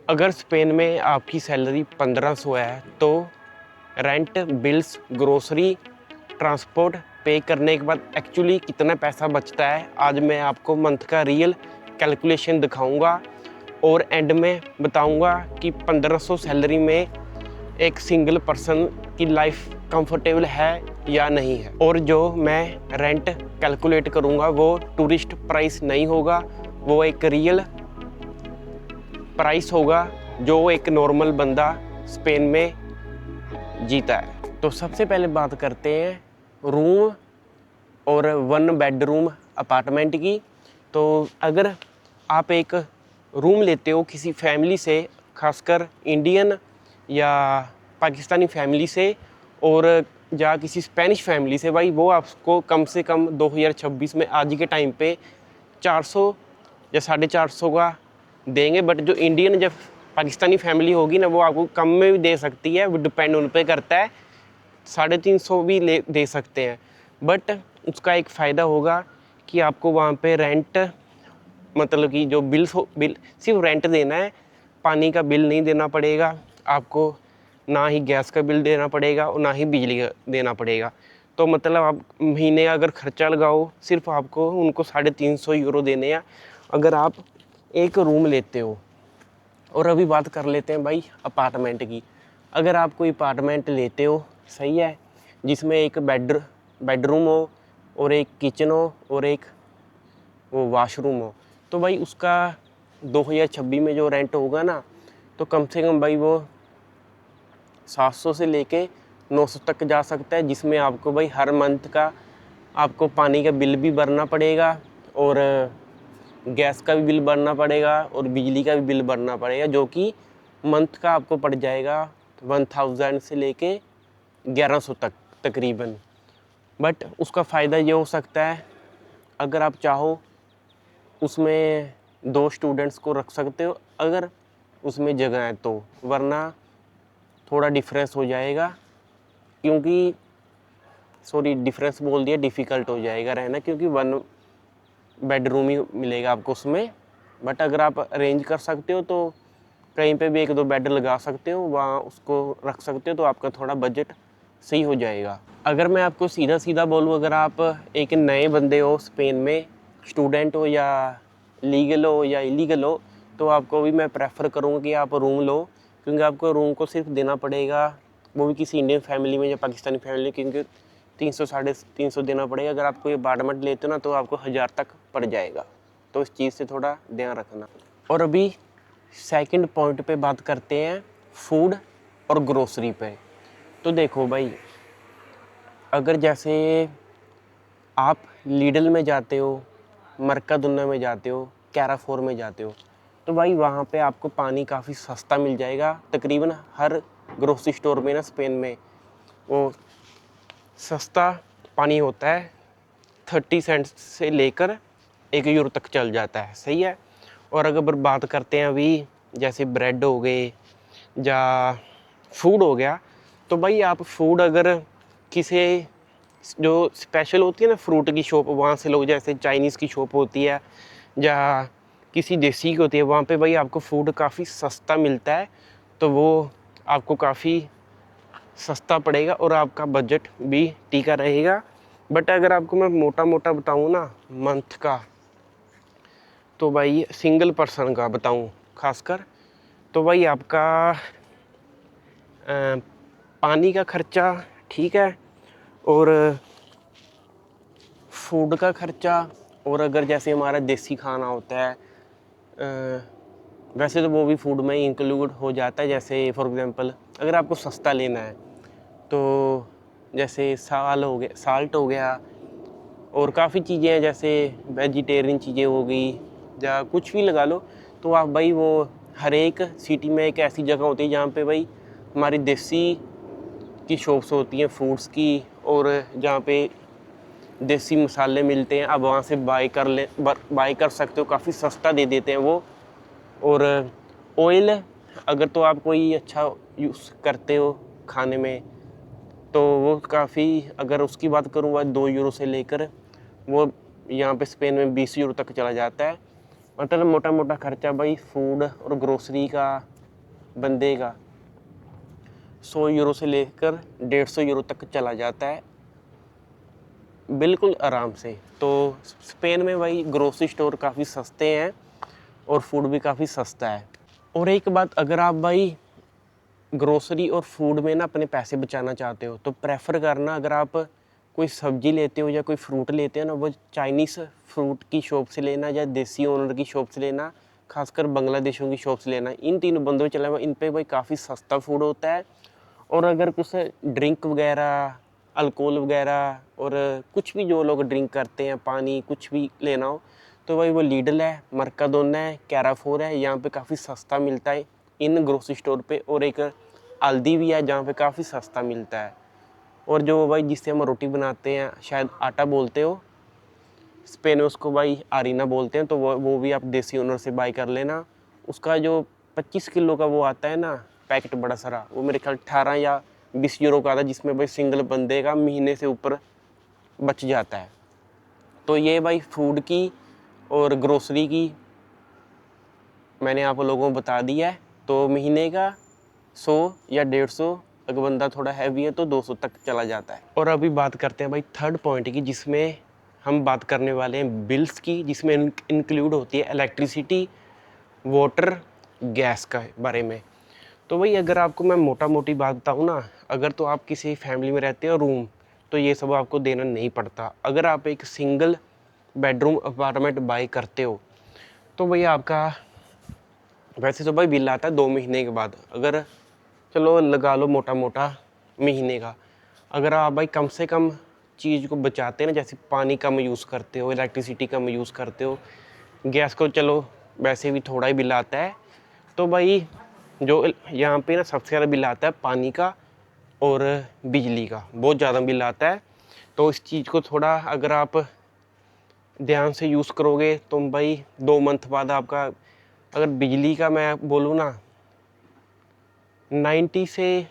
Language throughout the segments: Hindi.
अगर स्पेन में आपकी सैलरी 1500 है तो रेंट, बिल्स, ग्रोसरी, ट्रांसपोर्ट पे करने के बाद एक्चुअली कितना पैसा बचता है, आज मैं आपको मंथ का रियल कैलकुलेशन दिखाऊंगा और एंड में बताऊंगा कि 1500 सैलरी में एक सिंगल पर्सन की लाइफ कंफर्टेबल है या नहीं है। और जो मैं रेंट कैलकुलेट करूंगा वो टूरिस्ट प्राइस नहीं होगा, वो एक रियल प्राइस होगा जो एक नॉर्मल बंदा स्पेन में जीता है। तो सबसे पहले बात करते हैं रूम और 1 बेडरूम अपार्टमेंट की। तो अगर आप एक रूम लेते हो किसी फैमिली से, खासकर इंडियन या पाकिस्तानी फैमिली से, और या किसी स्पेनिश फैमिली से, भाई वो आपको कम से कम 2026 में आज के टाइम पे 400 या 450 का देंगे। बट जो इंडियन जब पाकिस्तानी फैमिली होगी ना, वो आपको कम में भी दे सकती है, वो डिपेंड उन पे करता है, 350 भी दे सकते हैं। बट उसका एक फ़ायदा होगा कि आपको वहाँ पे रेंट, मतलब कि जो बिल सिर्फ रेंट देना है, पानी का बिल नहीं देना पड़ेगा आपको, ना ही गैस का बिल देना पड़ेगा और ना ही बिजली का देना पड़ेगा। तो मतलब आप महीने का अगर खर्चा लगाओ, सिर्फ आपको उनको 350 यूरो देने हैं अगर आप एक रूम लेते हो। और अभी बात कर लेते हैं भाई अपार्टमेंट की। अगर आप कोई अपार्टमेंट लेते हो, सही है, जिसमें एक बेडरूम हो और एक किचन हो और एक वो वॉशरूम हो, तो भाई उसका 2026 में जो रेंट होगा ना, तो कम से कम भाई वो 700 से लेके 900 तक जा सकता है, जिसमें आपको भाई हर मंथ का आपको पानी का बिल भी भरना पड़ेगा और गैस का भी बिल भरना पड़ेगा और बिजली का भी बिल भरना पड़ेगा, जो कि मंथ का आपको पड़ जाएगा 1000 से लेके 1100 तक तकरीबन। बट उसका फ़ायदा ये हो सकता है, अगर आप चाहो उसमें 2 स्टूडेंट्स को रख सकते हो अगर उसमें जगह है तो, वरना थोड़ा डिफरेंस हो जाएगा, क्योंकि डिफरेंस बोल दिया, डिफ़िकल्ट हो जाएगा रहना, क्योंकि 1 बेडरूम ही मिलेगा आपको उसमें। बट अगर आप अरेंज कर सकते हो तो कहीं पे भी 1-2 बेड लगा सकते हो, वहाँ उसको रख सकते हो, तो आपका थोड़ा बजट सही हो जाएगा। अगर मैं आपको सीधा सीधा बोलूँ, अगर आप एक नए बंदे हो स्पेन में, स्टूडेंट हो या लीगल हो या इलीगल हो, तो आपको भी मैं प्रेफर करूँगा कि आप रूम लो, क्योंकि आपको रूम को सिर्फ देना पड़ेगा, वो भी किसी इंडियन फैमिली में या पाकिस्तानी फैमिली, क्योंकि 300 350 देना पड़ेगा। अगर आप कोई अपार्टमेंट लेते हो ना, तो आपको 1000 तक पड़ जाएगा, तो इस चीज़ से थोड़ा ध्यान रखना। और अभी सेकंड पॉइंट पे बात करते हैं फूड और ग्रोसरी पे। तो देखो भाई, अगर जैसे आप लीडल में जाते हो, मर्कादोना में जाते हो, कैराफोर में जाते हो, तो भाई वहाँ पे आपको पानी काफ़ी सस्ता मिल जाएगा। तकरीबन हर ग्रोसरी स्टोर में ना स्पेन में वो सस्ता पानी होता है, 30 सेंट से लेकर 1 यूरो तक चल जाता है, सही है। और अगर बात करते हैं अभी जैसे ब्रेड हो गए या फूड हो गया, तो भाई आप फूड अगर किसी जो स्पेशल होती है ना फ्रूट की शॉप, वहाँ से लोग, जैसे चाइनीज़ की शॉप होती है या किसी देसी की होती है, वहाँ पे भाई आपको फूड काफ़ी सस्ता मिलता है, तो वो आपको काफ़ी सस्ता पड़ेगा और आपका बजट भी टिका रहेगा। बट अगर आपको मैं मोटा मोटा बताऊँ ना मंथ का, तो भाई सिंगल पर्सन का बताऊँ खासकर, तो भाई आपका पानी का खर्चा ठीक है, और फूड का खर्चा, और अगर जैसे हमारा देसी खाना होता है, वैसे तो वो भी फूड में इंक्लूड हो जाता है। जैसे फॉर एग्जांपल अगर आपको सस्ता लेना है, तो जैसे साल्ट हो गया, और काफ़ी चीज़ें हैं, जैसे वेजिटेरियन चीज़ें हो गई या कुछ भी लगा लो, तो आप भाई वो हर एक सिटी में एक ऐसी जगह होती है जहाँ पे भाई हमारी देसी की शॉप्स होती हैं फ्रूट्स की, और जहाँ पे देसी मसाले मिलते हैं, आप वहाँ से बाय कर सकते हो, काफ़ी सस्ता दे देते हैं वो। और ऑयल अगर तो आप कोई अच्छा यूज़ करते हो खाने में, तो वो काफ़ी, अगर उसकी बात करूँ, वह 2 यूरो से लेकर वो यहाँ पे स्पेन में 20 यूरो तक चला जाता है। मतलब मोटा मोटा खर्चा भाई फूड और ग्रोसरी का बंदे का 100 यूरो से लेकर 150 यूरो तक चला जाता है बिल्कुल आराम से। तो स्पेन में भाई ग्रोसरी स्टोर काफ़ी सस्ते हैं और फूड भी काफ़ी सस्ता है। और एक बात, अगर आप भाई ग्रोसरी और फूड में ना अपने पैसे बचाना चाहते हो तो प्रेफर करना, अगर आप कोई सब्जी लेते हो या कोई फ्रूट लेते हो ना, वो चाइनीज़ फ्रूट की शॉप से लेना या देसी ओनर की शॉप से लेना, खासकर बांग्लादेशों की शॉप से लेना। इन तीनों बंदों चला हुआ, इन पे भाई काफ़ी सस्ता फूड होता है। और अगर कुछ ड्रिंक वगैरह, अल्कोहल वगैरह और कुछ भी जो लोग ड्रिंक करते हैं, पानी कुछ भी लेना हो, तो भाई वो लीडल है, मर्काडोना है, कैराफोर है, यहाँ पे काफ़ी सस्ता मिलता है इन ग्रोसरी स्टोर पे। और एक अल्दी भी है जहाँ पे काफ़ी सस्ता मिलता है। और जो भाई जिससे हम रोटी बनाते हैं, शायद आटा बोलते हो, स्पेन में उसको भाई आरीना बोलते हैं, तो वो भी आप देसी ओनर से बाई कर लेना। उसका जो 25 किलो का वो आता है ना पैकेट बड़ा सारा, वो मेरे ख्याल 18 या 20 यूरो का आता है, जिसमें भाई सिंगल बंदे का महीने से ऊपर बच जाता है। तो ये भाई फूड की और ग्रोसरी की मैंने आप लोगों को बता दिया है। तो महीने का 100 या 150, अगर बंदा थोड़ा हैवी है तो 200 तक चला जाता है। और अभी बात करते हैं भाई थर्ड पॉइंट की, जिसमें हम बात करने वाले हैं बिल्स की, जिसमें इंक्लूड होती है इलेक्ट्रिसिटी, वाटर, गैस का बारे में। तो भाई अगर आपको मैं मोटा मोटी बात बताऊँ ना, अगर तो आप किसी फैमिली में रहते हो रूम, तो ये सब आपको देना नहीं पड़ता। अगर आप एक सिंगल बेडरूम अपार्टमेंट बाई करते हो तो भाई आपका वैसे तो भाई बिल आता है 2 महीने के बाद, अगर चलो लगा लो मोटा मोटा महीने का। अगर आप भाई कम से कम चीज़ को बचाते हैं ना, जैसे पानी कम यूज़ करते हो, इलेक्ट्रिसिटी कम यूज़ करते हो, गैस को चलो वैसे भी थोड़ा ही बिल आता है, तो भाई जो यहाँ पे ना सबसे ज़्यादा बिल आता है पानी का और बिजली का, बहुत ज़्यादा बिल आता है। तो इस चीज़ को थोड़ा अगर आप ध्यान से यूज़ करोगे तो भाई 2 मंथ बाद आपका, अगर बिजली का मैं बोलूँ ना, 90 से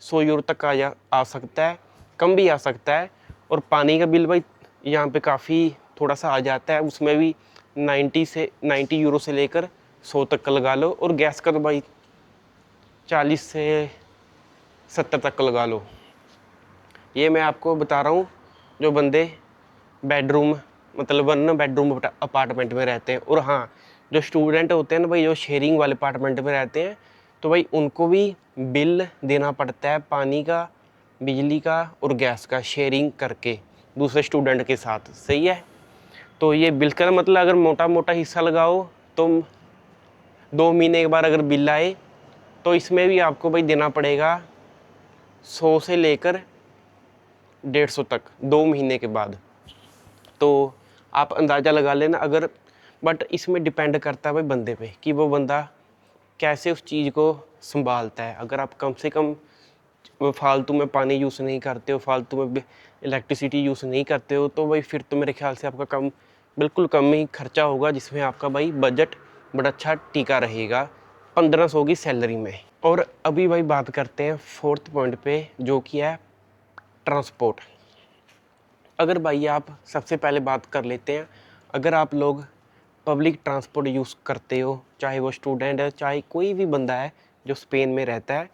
100 यूरो तक आ सकता है, कम भी आ सकता है। और पानी का बिल भाई यहाँ पे काफ़ी थोड़ा सा आ जाता है, उसमें भी 90 यूरो से लेकर 100 तक का लगा लो। और गैस का तो भाई 40 से 70 तक का लगा लो। ये मैं आपको बता रहा हूँ जो बंदे बेडरूम, मतलब 1 बेडरूम अपार्टमेंट में रहते हैं। और हाँ, जो स्टूडेंट होते हैं ना भाई, जो शेयरिंग वाले अपार्टमेंट में रहते हैं, तो भाई उनको भी बिल देना पड़ता है पानी का, बिजली का और गैस का, शेयरिंग करके दूसरे स्टूडेंट के साथ। सही है। तो ये बिल का मतलब अगर मोटा मोटा हिस्सा लगाओ तो 2 महीने के बाद अगर बिल आए तो इसमें भी आपको भाई देना पड़ेगा 100 से लेकर 150 तक 2 महीने के बाद। तो आप अंदाज़ा लगा लेना। अगर बट इसमें डिपेंड करता है भाई बंदे पे कि वो बंदा कैसे उस चीज़ को संभालता है। अगर आप कम से कम फालतू में पानी यूज़ नहीं करते हो, फालतू में इलेक्ट्रिसिटी यूज़ नहीं करते हो, तो भाई फिर तो मेरे ख्याल से आपका बिल्कुल कम ही खर्चा होगा, जिसमें आपका भाई बजट बड़ा अच्छा टिका रहेगा 1500 की सैलरी में। और अभी भाई बात करते हैं फोर्थ पॉइंट पे, जो कि है ट्रांसपोर्ट। अगर भाई आप सबसे पहले बात कर लेते हैं, अगर आप लोग पब्लिक ट्रांसपोर्ट यूज़ करते हो, चाहे वो स्टूडेंट है, चाहे कोई भी बंदा है जो स्पेन में रहता है,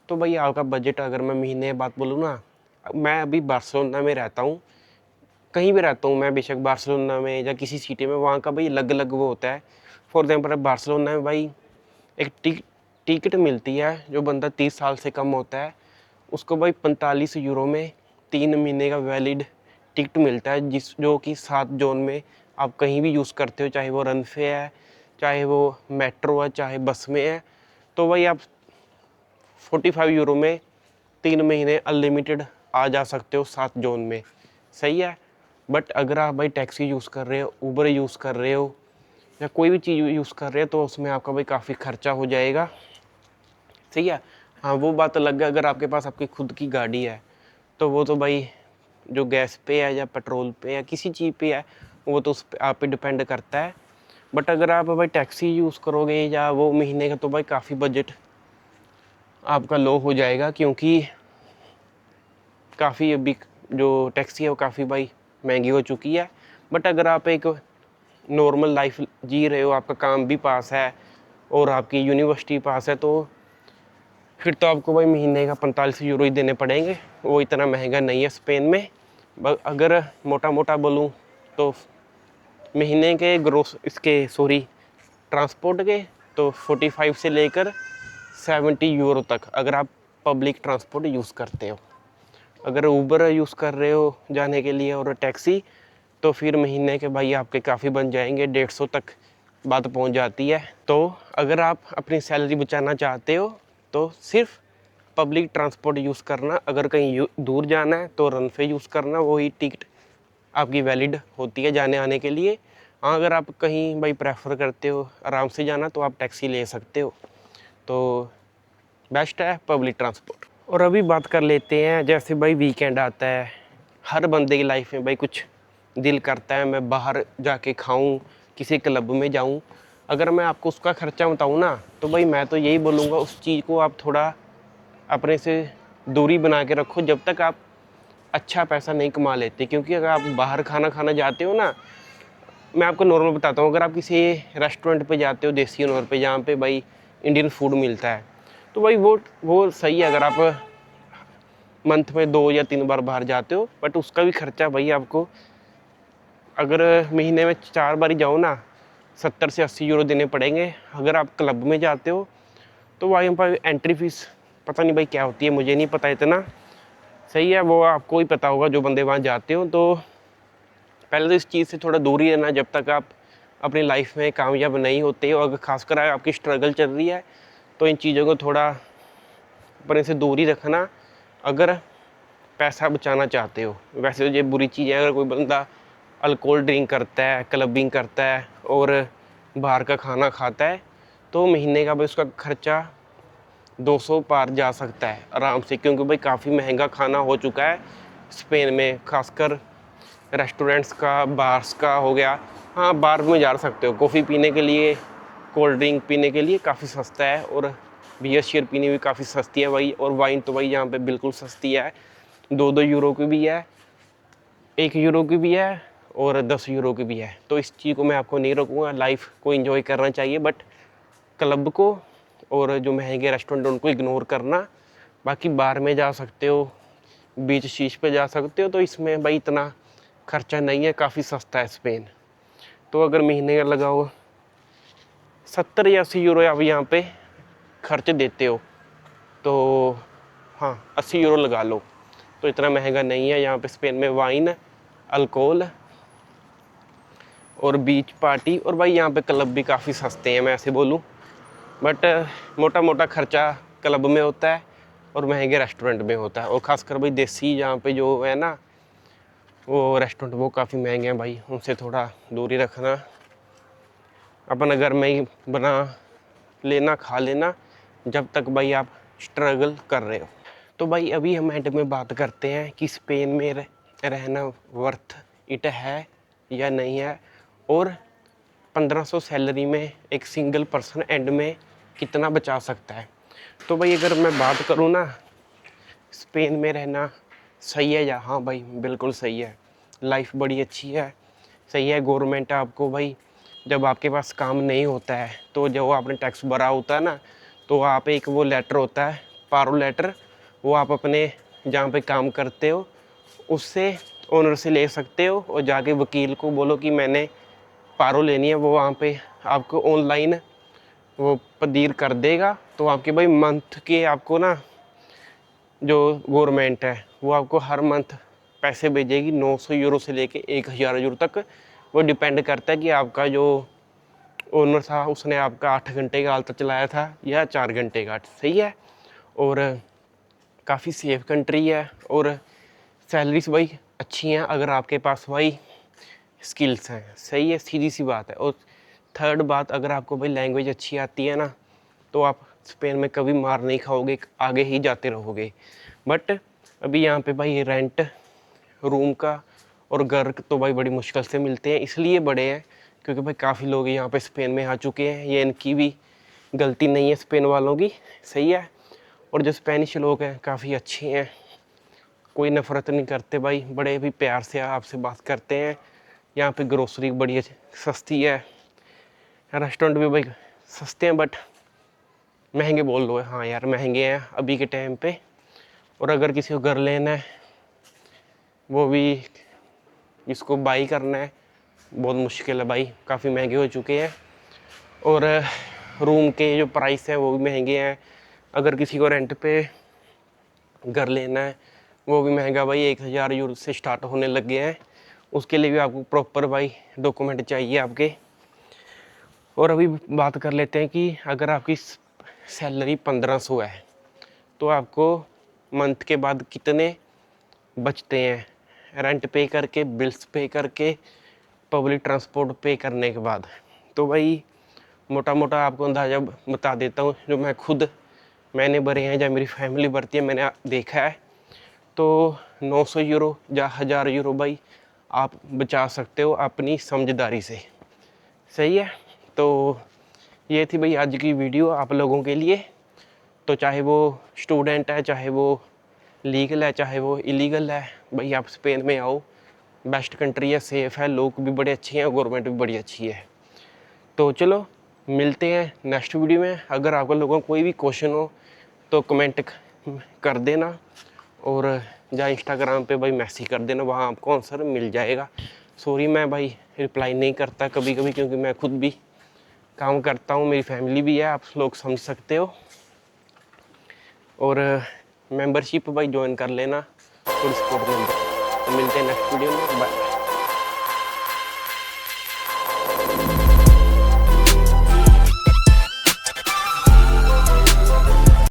तो भाई आपका बजट, अगर मैं महीने बात बोलूँ ना, मैं अभी बार्सिलोना में रहता हूँ, कहीं भी रहता हूँ मैं, बेशक बार्सिलोना में या किसी सिटी में, वहाँ का भाई अलग अलग वो होता है। फॉर एग्जाम्पल बार्सिलोना में भाई एक टिकट मिलती है, जो बंदा 30 साल से कम होता है उसको भाई 45 यूरो में 3 महीने का वैलिड टिकट मिलता है, जो कि 7 जोन में आप कहीं भी यूज़ करते हो, चाहे वो रनफे है, चाहे वो मेट्रो है, चाहे बस में है। तो भाई आप 45 यूरो में 3 महीने अनलिमिटेड आ जा सकते हो 7 जोन में। सही है। बट अगर आप भाई टैक्सी यूज़ कर रहे हो, ऊबर यूज़ कर रहे हो या कोई भी चीज़ यूज़ कर रहे हो, तो उसमें आपका भाई काफ़ी खर्चा हो जाएगा। सही है। हाँ, वो बात अलग है, अगर आपके पास आपकी खुद की गाड़ी है तो वो तो भाई जो गैस पे है या पेट्रोल पे या किसी चीज़ पे है, वो तो उस पे आप पे डिपेंड करता है। बट अगर आप भाई टैक्सी यूज़ करोगे या वो महीने का, तो भाई काफ़ी बजट आपका लो हो जाएगा, क्योंकि काफ़ी अभी जो टैक्सी है वो काफ़ी भाई महंगी हो चुकी है। बट अगर आप एक नॉर्मल लाइफ जी रहे हो, आपका काम भी पास है और आपकी यूनिवर्सिटी पास है तो फिर तो आपको भाई महीने का 45 यूरो ही देने पड़ेंगे। वो इतना महंगा नहीं है स्पेन में। अगर मोटा मोटा बोलूँ तो महीने के ग्रोस इसके सॉरी ट्रांसपोर्ट के तो 45 से लेकर 70 यूरो तक, अगर आप पब्लिक ट्रांसपोर्ट यूज़ करते हो। अगर ऊबर यूज़ कर रहे हो जाने के लिए और टैक्सी, तो फिर महीने के भाई आपके काफ़ी बन जाएंगे, 150 तक बात पहुंच जाती है। तो अगर आप अपनी सैलरी बचाना चाहते हो तो सिर्फ पब्लिक ट्रांसपोर्ट यूज़ करना। अगर कहीं दूर जाना है तो रनवे यूज़ करना, वही टिकट आपकी वैलिड होती है जाने आने के लिए। हाँ, अगर आप कहीं भाई प्रेफर करते हो आराम से जाना तो आप टैक्सी ले सकते हो। तो बेस्ट है पब्लिक ट्रांसपोर्ट। और अभी बात कर लेते हैं, जैसे भाई वीकेंड आता है, हर बंदे की लाइफ में भाई कुछ दिल करता है मैं बाहर जाके खाऊं, किसी क्लब में जाऊं। अगर मैं आपको उसका खर्चा बताऊं ना, तो भाई मैं तो यही बोलूँगा उस चीज़ को आप थोड़ा अपने से दूरी बना के रखो जब तक आप अच्छा पैसा नहीं कमा लेते। क्योंकि अगर आप बाहर खाना खाना जाते हो ना, मैं आपको नॉर्मल बताता हूँ, अगर आप किसी रेस्टोरेंट पे जाते हो देसी नॉर पे जहाँ पे भाई इंडियन फूड मिलता है, तो भाई वो सही है अगर आप मंथ में 2 या 3 बार बाहर जाते हो। बट उसका भी खर्चा भाई आपको, अगर महीने में 4 बार ही जाओ ना, 70 से 80 यूरो देने पड़ेंगे। अगर आप क्लब में जाते हो तो वहाँ पर एंट्री फीस पता नहीं भाई क्या होती है, मुझे नहीं पता इतना। सही है, वो आपको ही पता होगा जो बंदे वहाँ जाते हो। तो पहले तो इस चीज़ से थोड़ा दूर ही रहना जब तक आप अपनी लाइफ में कामयाब नहीं होते हो। अगर खासकर आपकी स्ट्रगल चल रही है तो इन चीज़ों को थोड़ा अपने से दूर ही रखना, अगर पैसा बचाना चाहते हो। वैसे तो ये बुरी चीज़ है, अगर कोई बंदा अल्कोहल ड्रिंक करता है, क्लबिंग करता है और बाहर का खाना खाता है, तो महीने का भाई उसका खर्चा 200 पार जा सकता है आराम से। क्योंकि भाई काफ़ी महंगा खाना हो चुका है स्पेन में, खासकर रेस्टोरेंट्स का, बार्स का हो गया। हाँ, बार में जा सकते हो कॉफ़ी पीने के लिए, कोल्ड ड्रिंक पीने के लिए काफ़ी सस्ता है, और बियर शेयर पीने भी काफ़ी सस्ती है भाई। और वाइन तो भाई यहाँ पे बिल्कुल सस्ती है, 2-2 यूरो की भी है, 1 यूरो की भी है और 10 यूरो की भी है। तो इस चीज़ को मैं आपको नहीं रोकूँगा, लाइफ को एंजॉय करना चाहिए, बट क्लब को और जो महंगे रेस्टोरेंट उनको इग्नोर करना। बाकी बार में जा सकते हो, बीच शीश पे जा सकते हो, तो इसमें भाई इतना खर्चा नहीं है, काफ़ी सस्ता है स्पेन। तो अगर महीने का लगाओ 70 या 80 यूरो आप यहाँ पे खर्च देते हो, तो हाँ 80 यूरो लगा लो, तो इतना महंगा नहीं है। यहाँ पे स्पेन में वाइन, अल्कोहल और बीच पार्टी, और भाई यहाँ पे क्लब भी काफ़ी सस्ते हैं मैं ऐसे बोलूँ। बट मोटा मोटा खर्चा क्लब में होता है और महंगे रेस्टोरेंट में होता है। और ख़ासकर भाई देसी जहाँ पे जो है ना वो रेस्टोरेंट, वो काफ़ी महंगे हैं भाई, उनसे थोड़ा दूरी रखना। अपना घर में ही बना लेना, खा लेना, जब तक भाई आप स्ट्रगल कर रहे हो। तो भाई अभी हम एंड में बात करते हैं कि स्पेन में रहना वर्थ इट है या नहीं है, और 1500 सैलरी में एक सिंगल पर्सन एंड में कितना बचा सकता है। तो भाई अगर मैं बात करूँ ना, स्पेन में रहना सही है या, हाँ भाई बिल्कुल सही है, लाइफ बड़ी अच्छी है, सही है। गवर्नमेंट आपको भाई, जब आपके पास काम नहीं होता है तो जब आपने टैक्स भरा होता है ना, तो आप एक वो लेटर होता है पारो लेटर, वो आप अपने जहाँ पे काम करते हो उससे ओनर से ले सकते हो, और जाके वकील को बोलो कि मैंने पारो लेनी है, वो वहाँ पे आपको ऑनलाइन वो पदीर कर देगा। तो आपके भाई मंथ के आपको ना, जो गवर्नमेंट है वो आपको हर मंथ पैसे भेजेगी, 900 यूरो से लेके 1000 यूरो तक। वो डिपेंड करता है कि आपका जो ओनर था उसने आपका 8 घंटे का आलता चलाया था या 4 घंटे का, सही है। और काफ़ी सेफ कंट्री है, और सैलरीज भाई अच्छी हैं अगर आपके पास भाई स्किल्स हैं, सही है, सीधी सी बात है। और थर्ड बात, अगर आपको भाई लैंग्वेज अच्छी आती है ना, तो आप स्पेन में कभी मार नहीं खाओगे, आगे ही जाते रहोगे। बट अभी यहाँ पे भाई रेंट रूम का और घर तो भाई बड़ी मुश्किल से मिलते हैं, इसलिए बड़े हैं क्योंकि भाई काफ़ी लोग यहाँ पे स्पेन में आ चुके हैं। ये इनकी भी गलती नहीं है स्पेन वालों की, सही है। और जो स्पेनिश लोग हैं काफ़ी अच्छे हैं, कोई नफ़रत नहीं करते भाई, बड़े भी प्यार से आपसे बात करते हैं। यहाँ पे ग्रोसरी बड़ी सस्ती है, रेस्टोरेंट भी भाई सस्ते हैं बट महंगे बोल लो, हाँ यार महंगे हैं अभी के टाइम पे। और अगर किसी को घर लेना है, वो भी इसको बाई करना है, बहुत मुश्किल है भाई, काफ़ी महंगे हो चुके हैं। और रूम के जो प्राइस हैं वो भी महंगे हैं। अगर किसी को रेंट पे घर लेना है वो भी महंगा भाई, 1000 यूरो से स्टार्ट होने लग गए हैं। उसके लिए भी आपको प्रॉपर भाई डॉक्यूमेंट चाहिए आपके। और अभी बात कर लेते हैं कि अगर आपकी सैलरी 1500 है तो आपको मंथ के बाद कितने बचते हैं रेंट पे करके, बिल्स पे करके, पब्लिक ट्रांसपोर्ट पे करने के बाद। तो भाई मोटा मोटा आपको अंदाज़ा बता देता हूँ, जो मैंने भरे हैं या मेरी फैमिली भरती है, मैंने देखा है। तो 900 यूरो या 1000 यूरो भाई आप बचा सकते हो अपनी समझदारी से। सही है। तो ये थी भाई आज की वीडियो आप लोगों के लिए। तो चाहे वो स्टूडेंट है, चाहे वो लीगल है, चाहे वो इलीगल है, भाई आप स्पेन में आओ, बेस्ट कंट्री है, सेफ़ है, लोग भी बड़े अच्छे हैं, गवर्नमेंट भी बड़ी अच्छी है। तो चलो मिलते हैं नेक्स्ट वीडियो में। अगर आप लोगों को कोई भी क्वेश्चन हो तो कमेंट कर देना, और या इंस्टाग्राम पे भाई मैसेज कर देना, वहाँ आपको आंसर मिल जाएगा। सॉरी मैं भाई रिप्लाई नहीं करता कभी कभी, क्योंकि मैं खुद भी काम करता हूँ, मेरी फैमिली भी है, आप लोग समझ सकते हो। और मेंबरशिप भाई ज्वाइन कर लेना, फुल सपोर्ट मेंबर। तो मिलते हैं नेक्स्ट वीडियो में, बाय।